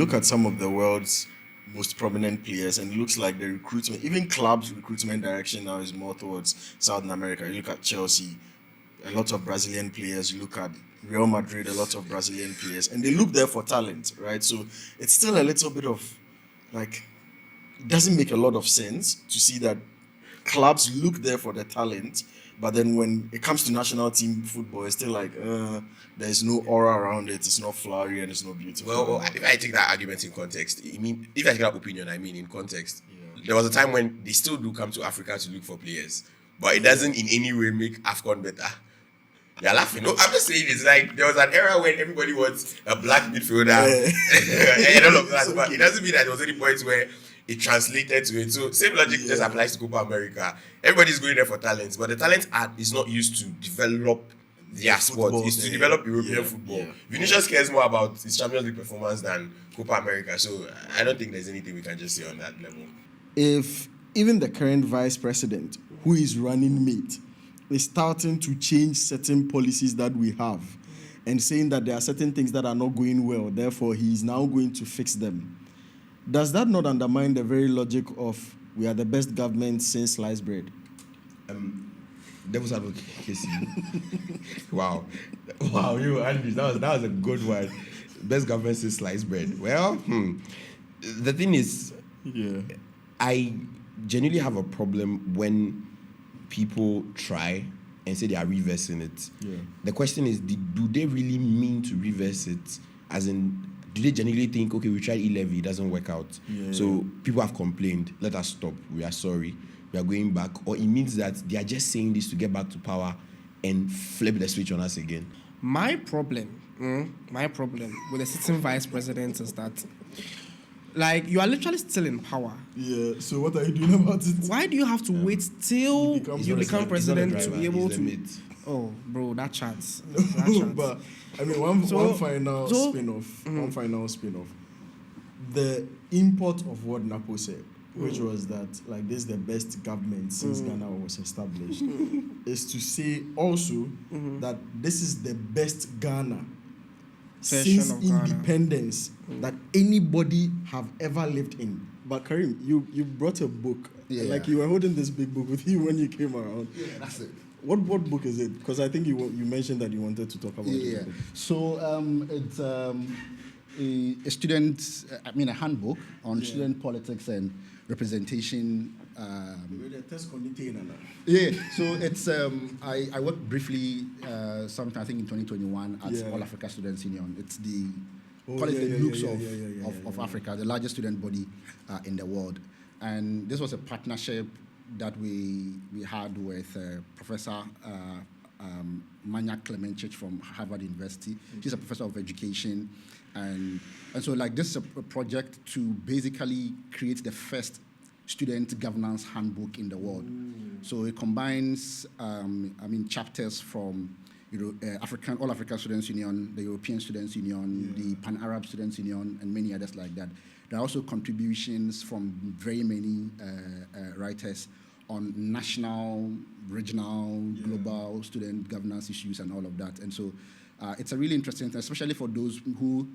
look at some of the world's most prominent players, and it looks like the recruitment, even clubs' recruitment direction now is more towards Southern America. You look at Chelsea, a lot of Brazilian players. You look at Real Madrid, a lot of Brazilian players, and they look there for talent, right? So it's still a little bit of like, it doesn't make a lot of sense to see that clubs look there for the talent, but then when it comes to national team football, it's still like there's no aura around it. It's not flowery and it's not beautiful. Well, if I take that argument in context, I mean, if I take that opinion, I mean in context. There was a time when they still do come to Africa to look for players, but it doesn't in any way make AFCON better. You're laughing. No, I'm just saying it's like there was an era when everybody wants a black midfielder and all of that, but it doesn't mean that there was any point where it translated to it. So same logic just applies to Copa America. Everybody's going there for talents, but the talent is not used to develop their sport. It's to develop European football. Vinicius cares more about his Champions League performance than Copa America. So I don't think there's anything we can just say on that level. If even the current vice president, who is running mate, is starting to change certain policies that we have and saying that there are certain things that are not going well, therefore he is now going to fix them, does that not undermine the very logic of we are the best government since sliced bread? Devil's advocacy. Wow, you Andy, that was a good one. Best government since sliced bread. Well, the thing is, I genuinely have a problem when people try and say they are reversing it. The question is, do they really mean to reverse it? As in, do they genuinely think, okay, we tried e-levy, it doesn't work out, so people have complained, let us stop, we are sorry, we are going back? Or it means that they are just saying this to get back to power and flip the switch on us again? My problem with the sitting vice president is that, like, you are literally still in power. So what are you doing about it? Why do you have to wait till you become president to be able to? Oh, bro, that chance. But I mean, one final spin-off. The import of what Napo said, which was that like this is the best government since Ghana was established, is to say also that this is the best Ghana since independence that anybody have ever lived in. But Karim, you brought a book. Like you were holding this big book with you when you came around. Yeah, that's it. What book is it? Because I think you mentioned that you wanted to talk about it. So it's a student, a handbook on student politics and representation. So it's I worked briefly sometime I think in 2021 at All Africa Students Union. It's the Looks of Africa, the largest student body in the world, and this was a partnership that we had with Professor Manya Klemencic from Harvard University. She's a professor of education, and so like this is a project to basically create the first student governance handbook in the world. So it combines, chapters from All African Students Union, the European Students Union, the Pan-Arab Students Union, and many others like that. There are also contributions from very many writers on national, regional, global student governance issues and all of that. And so it's a really interesting thing, especially for those who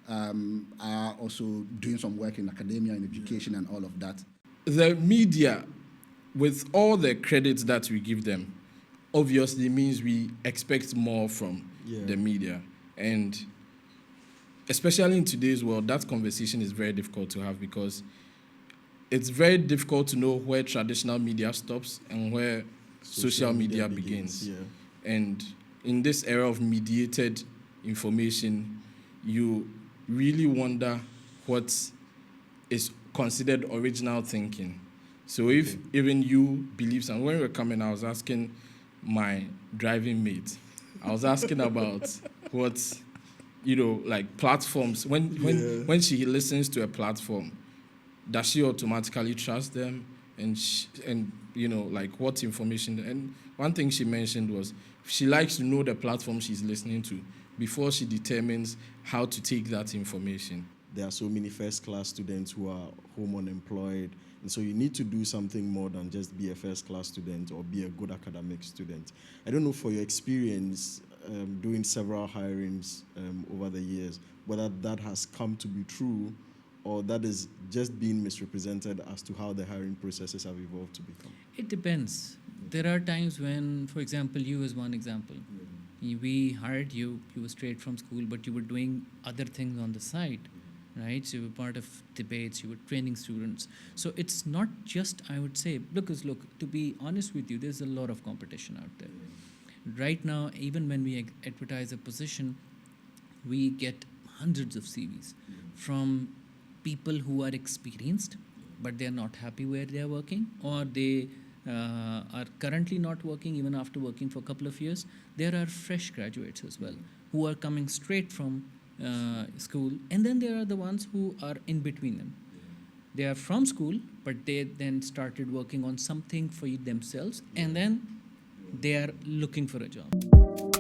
are also doing some work in academia and education and all of that. The media, with all the credits that we give them, obviously means we expect more from the media. And especially in today's world, that conversation is very difficult to have because it's very difficult to know where traditional media stops and where social media begins. And in this era of mediated information, you really wonder what is considered original thinking. So if even you believe something, when we were coming, I was asking my driving mate, I was asking about what, like platforms, when she listens to a platform, does she automatically trust them? And like what information? And one thing she mentioned was she likes to know the platform she's listening to before she determines how to take that information. There are so many first-class students who are home unemployed, and so you need to do something more than just be a first-class student or be a good academic student. I don't know, for your experience, doing several hirings over the years, whether that has come to be true or that is just being misrepresented as to how the hiring processes have evolved to become. It depends. There are times when, for example, you as one example, we hired you, you were straight from school, but you were doing other things on the side, right? So you were part of debates, you were training students. So it's not just, I would say, because look, to be honest with you, there's a lot of competition out there. Right now, even when we advertise a position, we get hundreds of CVs from people who are experienced, but they're not happy where they're working, or they are currently not working even after working for a couple of years. There are fresh graduates as well who are coming straight from school, and then there are the ones who are in between them. They are from school, but they then started working on something for themselves, and then they are looking for a job.